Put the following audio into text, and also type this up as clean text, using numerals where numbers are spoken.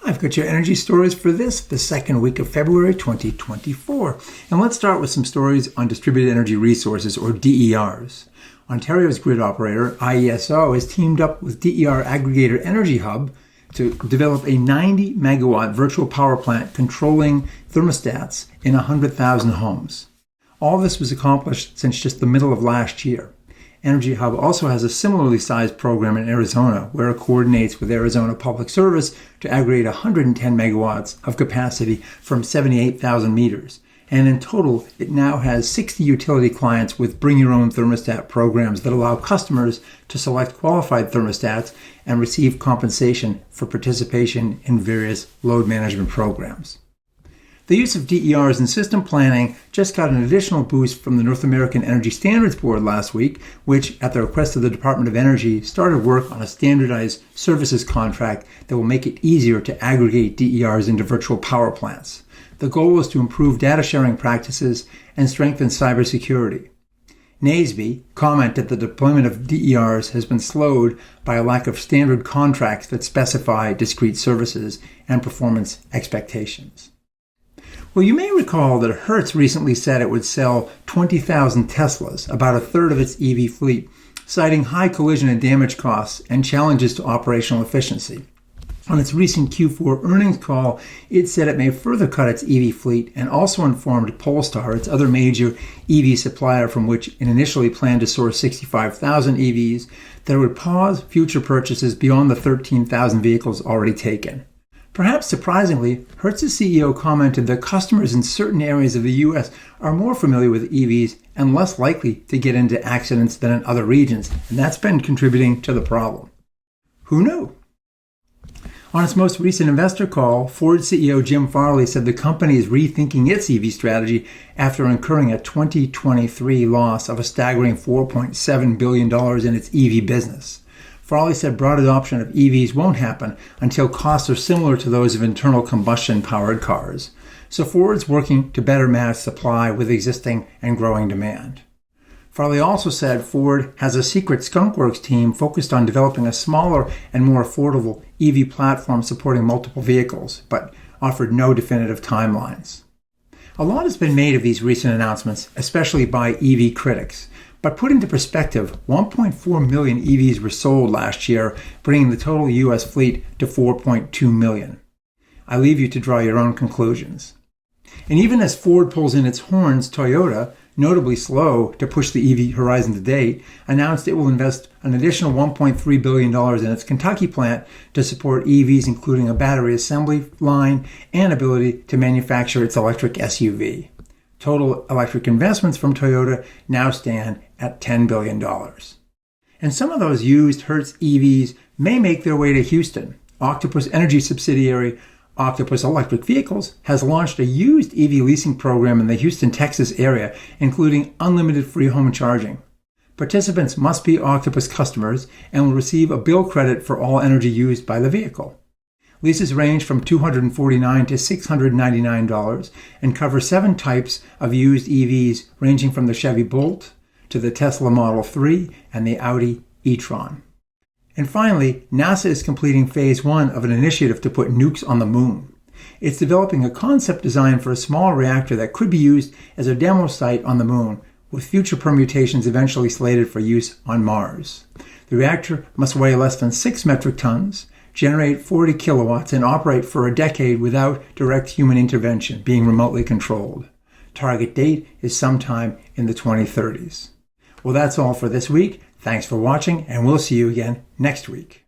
I've got your energy stories for the second week of February 2024. And let's start with some stories on distributed energy resources, or DERs. Ontario's grid operator, IESO, has teamed up with DER aggregator Energy Hub to develop a 90-megawatt virtual power plant controlling thermostats in 100,000 homes. All this was accomplished since just the middle of last year. Energy Hub also has a similarly sized program in Arizona, where it coordinates with Arizona Public Service to aggregate 110 megawatts of capacity from 78,000 meters. And in total, it now has 60 utility clients with bring-your-own thermostat programs that allow customers to select qualified thermostats and receive compensation for participation in various load management programs. The use of DERs in system planning just got an additional boost from the North American Energy Standards Board last week, which, at the request of the Department of Energy, started work on a standardized services contract that will make it easier to aggregate DERs into virtual power plants. The goal is to improve data sharing practices and strengthen cybersecurity. NASB commented the deployment of DERs has been slowed by a lack of standard contracts that specify discrete services and performance expectations. Well, you may recall that Hertz recently said it would sell 20,000 Teslas, about a third of its EV fleet, citing high collision and damage costs and challenges to operational efficiency. On its recent Q4 earnings call, it said it may further cut its EV fleet and also informed Polestar, its other major EV supplier from which it initially planned to source 65,000 EVs, that it would pause future purchases beyond the 13,000 vehicles already taken. Perhaps surprisingly, Hertz's CEO commented that customers in certain areas of the U.S. are more familiar with EVs and less likely to get into accidents than in other regions, and that's been contributing to the problem. Who knew? On its most recent investor call, Ford CEO Jim Farley said the company is rethinking its EV strategy after incurring a 2023 loss of a staggering $4.7 billion in its EV business. Farley said broad adoption of EVs won't happen until costs are similar to those of internal combustion-powered cars. So Ford's working to better match supply with existing and growing demand. Farley also said Ford has a secret skunkworks team focused on developing a smaller and more affordable EV platform supporting multiple vehicles, but offered no definitive timelines. A lot has been made of these recent announcements, especially by EV critics. But put into perspective, 1.4 million EVs were sold last year, bringing the total U.S. fleet to 4.2 million. I leave you to draw your own conclusions. And even as Ford pulls in its horns, Toyota, notably slow to push the EV horizon to date, announced it will invest an additional $1.3 billion in its Kentucky plant to support EVs, including a battery assembly line and ability to manufacture its electric SUV. Total electric investments from Toyota now stand at $10 billion. And some of those used Hertz EVs may make their way to Houston. Octopus Energy subsidiary Octopus Electric Vehicles has launched a used EV leasing program in the Houston, Texas area, including unlimited free home charging. Participants must be Octopus customers and will receive a bill credit for all energy used by the vehicle. Leases range from $249 to $699 and cover 7 types of used EVs, ranging from the Chevy Bolt to the Tesla Model 3 and the Audi e-tron. And finally, NASA is completing phase 1 of an initiative to put Nukes on the moon. It's developing a concept design for a small reactor that could be used as a demo site on the moon, with future permutations eventually slated for use on Mars. The reactor must weigh less than 6 metric tons, generate 40 kilowatts, and operate for a decade without direct human intervention, being remotely controlled. Target date is sometime in the 2030s. Well, that's all for this week. Thanks for watching, and we'll see you again next week.